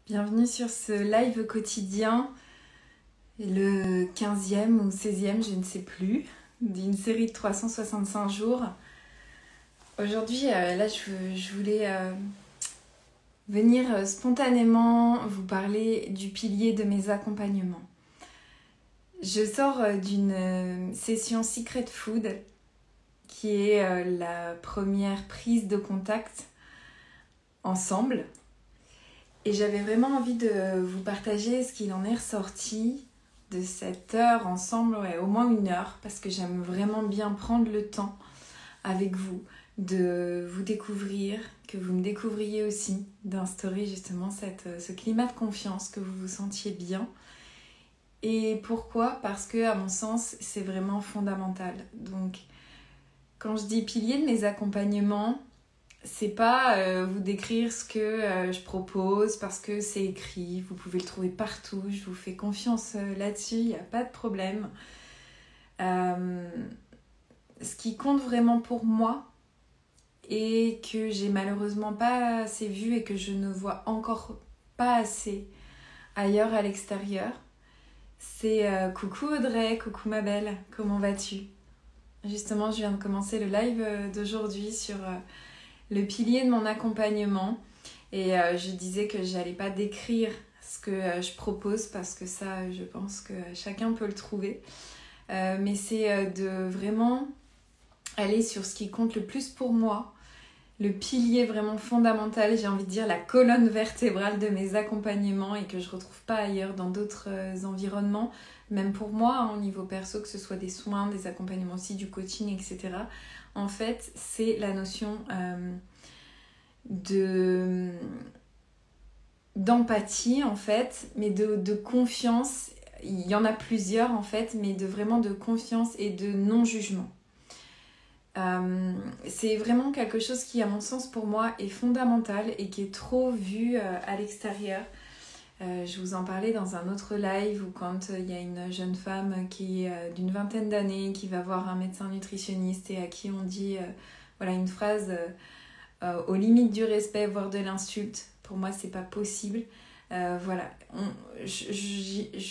Bienvenue sur ce live quotidien, le 15e ou 16e, je ne sais plus, d'une série de 365 jours. Aujourd'hui, je voulais venir spontanément vous parler du pilier de mes accompagnements. Je sors d'une session Secret Food, qui est la première prise de contact ensemble. Et j'avais vraiment envie de vous partager ce qu'il en est ressorti de cette heure ensemble, au moins 1 heure, parce que j'aime vraiment bien prendre le temps avec vous, de vous découvrir, que vous me découvriez aussi, d'instaurer justement ce climat de confiance, que vous vous sentiez bien. Et pourquoi ? Parce que, à mon sens, c'est vraiment fondamental. Donc, quand je dis pilier de mes accompagnements, c'est pas vous décrire ce que je propose parce que c'est écrit, vous pouvez le trouver partout, je vous fais confiance là-dessus, il n'y a pas de problème. Ce qui compte vraiment pour moi et que j'ai malheureusement pas assez vu et que je ne vois encore pas assez ailleurs à l'extérieur, c'est coucou Audrey, coucou ma belle, comment vas-tu ? Justement, je viens de commencer le live d'aujourd'hui sur le pilier de mon accompagnement et je disais que j'allais pas décrire ce que je propose parce que ça, je pense que chacun peut le trouver. Mais c'est de vraiment aller sur ce qui compte le plus pour moi, le pilier vraiment fondamental, j'ai envie de dire la colonne vertébrale de mes accompagnements et que je retrouve pas ailleurs dans d'autres environnements, même pour moi, au niveau perso, que ce soit des soins, des accompagnements aussi, du coaching, etc. En fait, c'est la notion d'empathie, en fait, mais de confiance. Il y en a plusieurs, en fait, mais vraiment de confiance et de non-jugement. C'est vraiment quelque chose qui, à mon sens, pour moi, est fondamental et qui est trop vu à l'extérieur. Je vous en parlais dans un autre live où quand il y a une jeune femme qui est d'une 20aine d'années, qui va voir un médecin nutritionniste et à qui on dit une phrase aux limites du respect, voire de l'insulte. Pour moi, c'est pas possible. Je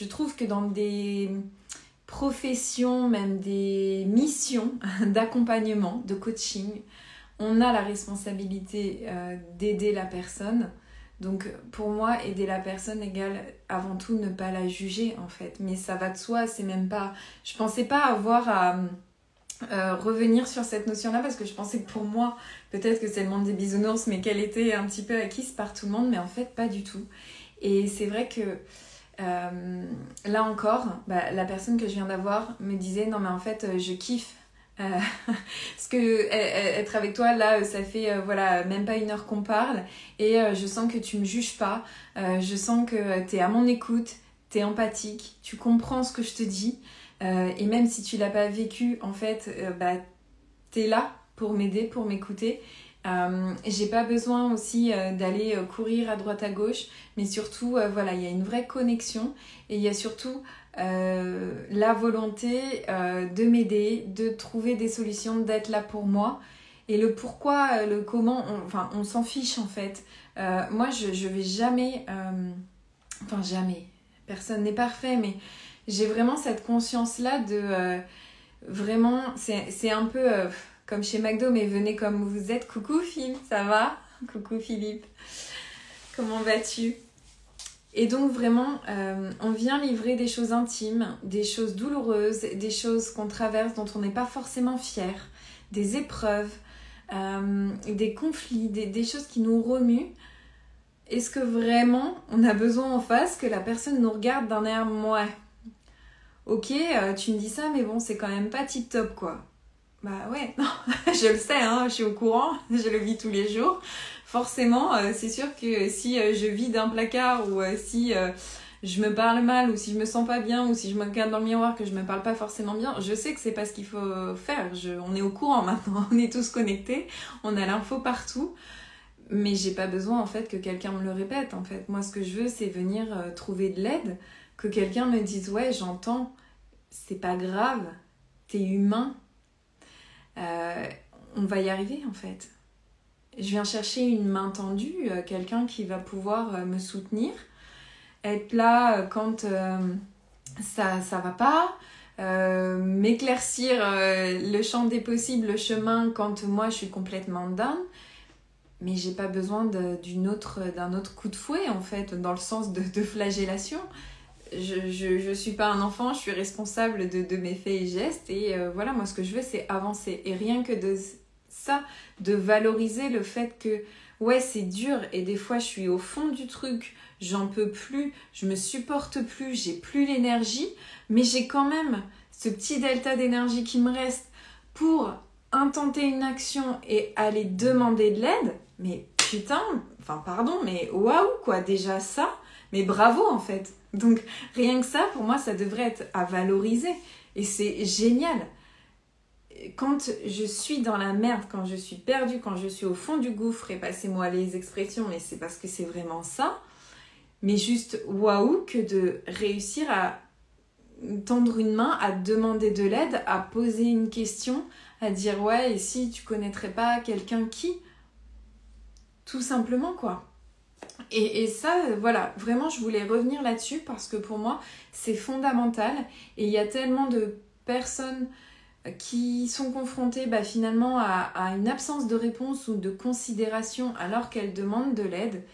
trouve que dans des professions, même des missions d'accompagnement, de coaching, on a la responsabilité d'aider la personne. Donc pour moi, aider la personne égale avant tout ne pas la juger en fait. Mais ça va de soi, c'est même pas... Je pensais pas avoir à revenir sur cette notion-là parce que je pensais que pour moi, peut-être que c'est le monde des bisounours, mais qu'elle était un petit peu acquise par tout le monde, mais en fait pas du tout. Et c'est vrai que là encore, la personne que je viens d'avoir me disait non mais en fait je kiffe parce que être avec toi là ça fait même pas 1 heure qu'on parle et je sens que tu me juges pas, je sens que t'es à mon écoute, t'es empathique, tu comprends ce que je te dis et même si tu l'as pas vécu en fait t'es là pour m'aider, pour m'écouter. J'ai pas besoin aussi d'aller courir à droite à gauche, mais surtout il y a une vraie connexion et il y a surtout la volonté de m'aider, de trouver des solutions, d'être là pour moi. Et le pourquoi, le comment, on s'en fiche en fait. Moi je vais jamais, jamais, personne n'est parfait, mais j'ai vraiment cette conscience là de vraiment, c'est un peu comme chez McDo, mais venez comme vous êtes. Coucou Phil, ça va ? Coucou Philippe, comment vas-tu ? Et donc vraiment, on vient livrer des choses intimes, des choses douloureuses, des choses qu'on traverse dont on n'est pas forcément fier, des épreuves, des conflits, des choses qui nous remuent. Est-ce que vraiment on a besoin en face que la personne nous regarde d'un air « ouais, ok, tu me dis ça, mais bon, c'est quand même pas tip top quoi ». Bah ouais, non, je le sais, je suis au courant, je le vis tous les jours. Forcément, c'est sûr que si je vide un placard ou si je me parle mal ou si je me sens pas bien ou si je me regarde dans le miroir que je me parle pas forcément bien, je sais que c'est pas ce qu'il faut faire. On est au courant maintenant, on est tous connectés, on a l'info partout. Mais j'ai pas besoin en fait que quelqu'un me le répète en fait. Moi ce que je veux c'est venir trouver de l'aide, que quelqu'un me dise ouais j'entends, c'est pas grave, t'es humain. On va y arriver en fait. je viens chercher une main tendue, quelqu'un qui va pouvoir me soutenir, être là quand ça va pas, m'éclaircir le champ des possibles, le chemin quand moi je suis complètement down. Mais j'ai pas besoin d'un autre coup de fouet en fait, dans le sens de flagellation. Je suis pas un enfant, je suis responsable de mes faits et gestes. Et voilà, moi ce que je veux c'est avancer. Et rien que de ça, de valoriser le fait que ouais c'est dur et des fois je suis au fond du truc, j'en peux plus, je me supporte plus, j'ai plus l'énergie, mais j'ai quand même ce petit delta d'énergie qui me reste pour intenter une action et aller demander de l'aide. Mais putain, enfin pardon, mais waouh quoi, déjà ça, mais bravo en fait. Donc rien que ça, pour moi, ça devrait être à valoriser. Et c'est génial. Quand je suis dans la merde, quand je suis perdue, quand je suis au fond du gouffre, et passez-moi les expressions, mais c'est parce que c'est vraiment ça. Mais juste waouh que de réussir à tendre une main, à demander de l'aide, à poser une question, à dire ouais, et si tu connaîtrais pas quelqu'un qui... Tout simplement quoi. Et ça, voilà, vraiment je voulais revenir là-dessus parce que pour moi c'est fondamental et il y a tellement de personnes qui sont confrontées finalement à une absence de réponse ou de considération alors qu'elles demandent de l'aide.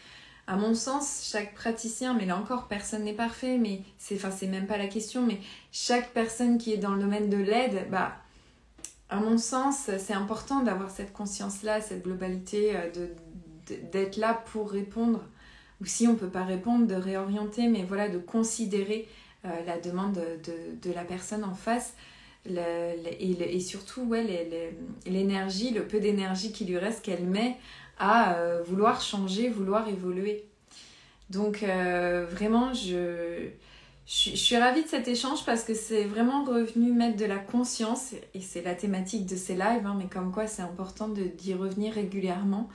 À mon sens, chaque praticien, mais là encore personne n'est parfait, mais c'est même pas la question, mais chaque personne qui est dans le domaine de l'aide, à mon sens, c'est important d'avoir cette conscience-là, cette globalité d'être là pour répondre, ou si on ne peut pas répondre, de réorienter, mais voilà, de considérer la demande de la personne en face et surtout ouais, l'énergie, le peu d'énergie qui lui reste qu'elle met à vouloir changer, vouloir évoluer. Donc vraiment, je suis ravie de cet échange parce que c'est vraiment revenu mettre de la conscience et c'est la thématique de ces lives, mais comme quoi c'est important d'y revenir régulièrement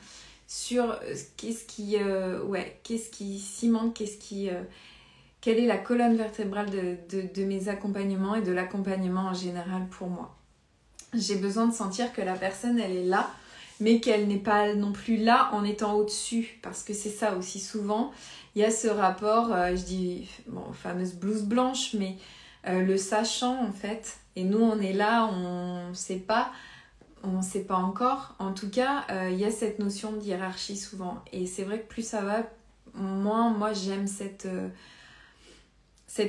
sur qu'est-ce qui cimente, quelle est la colonne vertébrale de mes accompagnements et de l'accompagnement en général pour moi. J'ai besoin de sentir que la personne elle est là, mais qu'elle n'est pas non plus là en étant au-dessus, parce que c'est ça aussi souvent, il y a ce rapport, fameuse blouse blanche, mais le sachant en fait, et nous on est là, on ne sait pas encore. En tout cas, il y a cette notion de hiérarchie souvent. Et c'est vrai que plus ça va, moins moi j'aime cet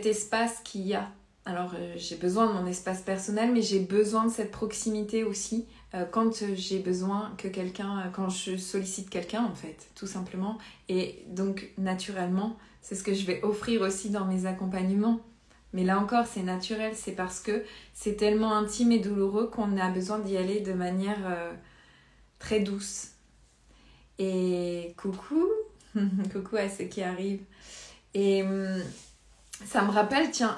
espace qu'il y a. Alors j'ai besoin de mon espace personnel, mais j'ai besoin de cette proximité aussi quand j'ai besoin que quelqu'un, quand je sollicite quelqu'un en fait, tout simplement. Et donc naturellement, c'est ce que je vais offrir aussi dans mes accompagnements. Mais là encore, c'est naturel, c'est parce que c'est tellement intime et douloureux qu'on a besoin d'y aller de manière très douce. Et coucou, coucou à ceux qui arrivent. Et ça me rappelle, tiens,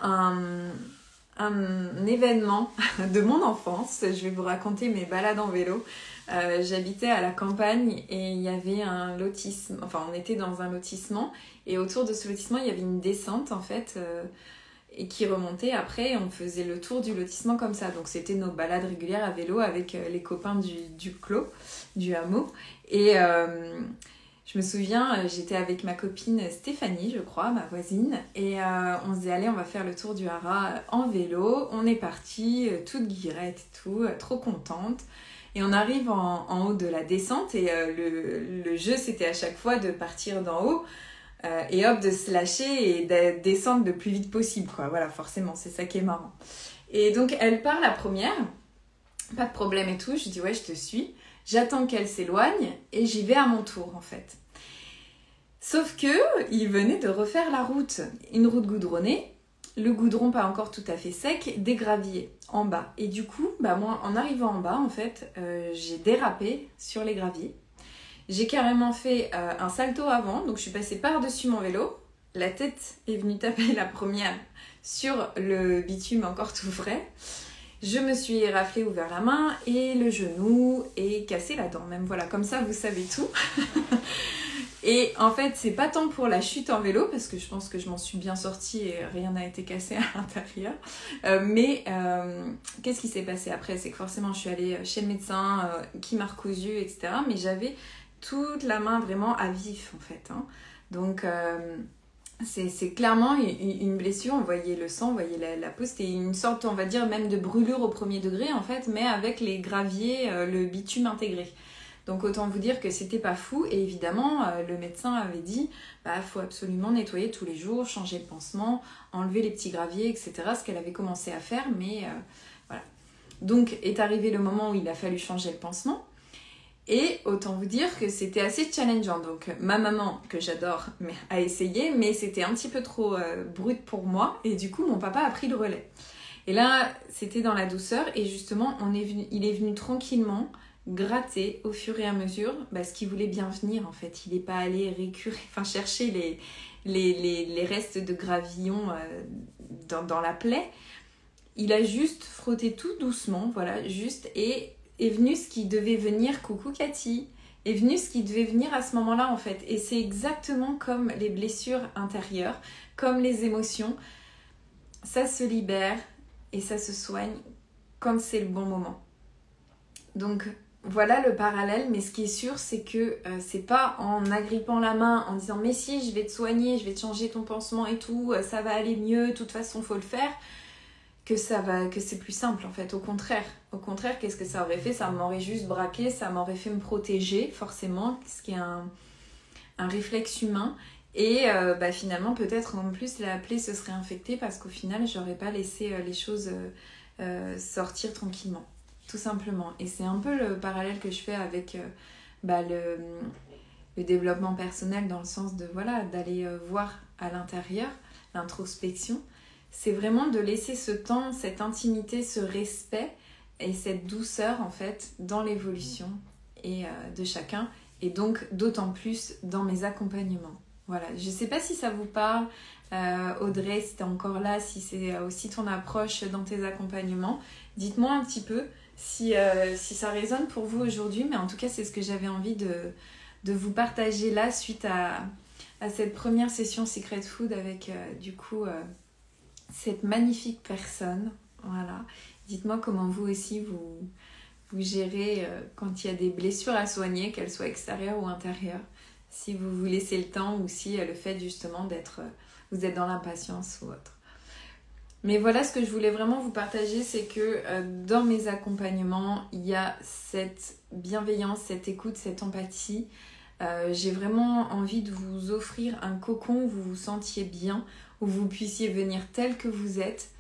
un événement de mon enfance. Je vais vous raconter mes balades en vélo. J'habitais à la campagne et il y avait un lotissement, enfin on était dans un lotissement et autour de ce lotissement il y avait une descente en fait et qui remontait après et on faisait le tour du lotissement comme ça. Donc c'était nos balades régulières à vélo avec les copains du clos, du hameau. Et je me souviens, j'étais avec ma copine Stéphanie, je crois, ma voisine, et on se disait allez, on va faire le tour du haras en vélo. On est parti, toute guillerette et tout, trop contente. Et on arrive en haut de la descente et le jeu c'était à chaque fois de partir d'en haut et hop, de se lâcher et de descendre le plus vite possible, quoi. Voilà, forcément, c'est ça qui est marrant. Et donc elle part la première, pas de problème et tout, je dis ouais, je te suis. J'attends qu'elle s'éloigne et j'y vais à mon tour en fait. Sauf que il venait de refaire la route, une route goudronnée, le goudron pas encore tout à fait sec, des graviers en bas. Et du coup, moi en arrivant en bas en fait, j'ai dérapé sur les graviers. J'ai carrément fait un salto avant, donc je suis passée par-dessus mon vélo. La tête est venue taper la première sur le bitume encore tout frais. Je me suis raflé ouvert la main et le genou et cassé la dent même. Voilà, comme ça vous savez tout. Et en fait, c'est pas tant pour la chute en vélo, parce que je pense que je m'en suis bien sortie et rien n'a été cassé à l'intérieur. Mais qu'est-ce qui s'est passé après? C'est que forcément, je suis allée chez le médecin qui m'a recousu, etc. Mais j'avais toute la main vraiment à vif en fait. Hein. Donc c'est clairement une blessure, on voyait le sang, on voyait la peau, c'était une sorte, on va dire, même de brûlure au premier degré en fait, mais avec les graviers, le bitume intégré. Donc autant vous dire que c'était pas fou, et évidemment le médecin avait dit faut absolument nettoyer tous les jours, changer le pansement, enlever les petits graviers, etc. Ce qu'elle avait commencé à faire, mais voilà. Donc est arrivé le moment où il a fallu changer le pansement. Et autant vous dire que c'était assez challengeant. Donc ma maman, que j'adore, a essayé, mais c'était un petit peu trop brut pour moi. Et du coup, mon papa a pris le relais. Et là, c'était dans la douceur. Et justement, il est venu tranquillement gratter au fur et à mesure ce qu'il voulait bien venir en fait. Il n'est pas allé chercher les restes de gravillon dans la plaie. Il a juste frotté tout doucement, voilà, juste, et est venu ce qui devait venir, coucou Cathy, est venu ce qui devait venir à ce moment-là en fait. Et c'est exactement comme les blessures intérieures, comme les émotions, ça se libère et ça se soigne quand c'est le bon moment. Donc voilà le parallèle, mais ce qui est sûr, c'est que c'est pas en agrippant la main, en disant mais si, je vais te soigner, je vais te changer ton pansement et tout, ça va aller mieux, de toute façon faut le faire, que c'est plus simple en fait. Au contraire, qu'est-ce que ça aurait fait? Ça m'aurait juste braqué, ça m'aurait fait me protéger forcément, ce qui est un réflexe humain. Et finalement peut-être en plus la plaie se serait infectée parce qu'au final j'aurais pas laissé les choses sortir tranquillement, tout simplement. Et c'est un peu le parallèle que je fais avec le développement personnel, dans le sens de d'aller voir à l'intérieur, l'introspection. C'est vraiment de laisser ce temps, cette intimité, ce respect et cette douceur en fait dans l'évolution de chacun, et donc d'autant plus dans mes accompagnements. Voilà, je sais pas si ça vous parle, Audrey, si t'es encore là, si c'est aussi ton approche dans tes accompagnements. Dites-moi un petit peu si ça résonne pour vous aujourd'hui, mais en tout cas c'est ce que j'avais envie de vous partager là suite à cette première session Secret Food avec cette magnifique personne. Voilà. Dites-moi comment vous aussi vous gérez quand il y a des blessures à soigner, qu'elles soient extérieures ou intérieures, si vous vous laissez le temps ou si le fait justement vous êtes dans l'impatience ou autre. Mais voilà, ce que je voulais vraiment vous partager, c'est que dans mes accompagnements, il y a cette bienveillance, cette écoute, cette empathie. J'ai vraiment envie de vous offrir un cocon où vous vous sentiez bien, où vous puissiez venir tel que vous êtes,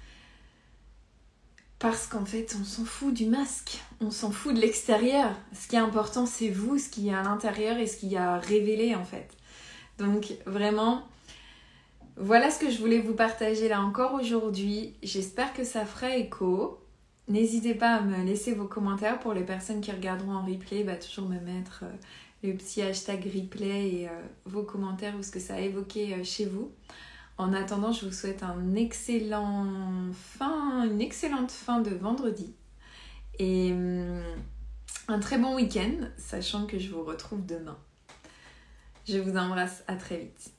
parce qu'en fait on s'en fout du masque, on s'en fout de l'extérieur. Ce qui est important, c'est vous, ce qu'il y a à l'intérieur et ce qu'il y a à révéler en fait. Donc vraiment, voilà ce que je voulais vous partager là encore aujourd'hui. J'espère que ça fera écho. N'hésitez pas à me laisser vos commentaires. Pour les personnes qui regarderont en replay, toujours me mettre le petit hashtag replay et vos commentaires ou ce que ça a évoqué chez vous. En attendant, je vous souhaite une excellente fin de vendredi et un très bon week-end, sachant que je vous retrouve demain. Je vous embrasse, à très vite.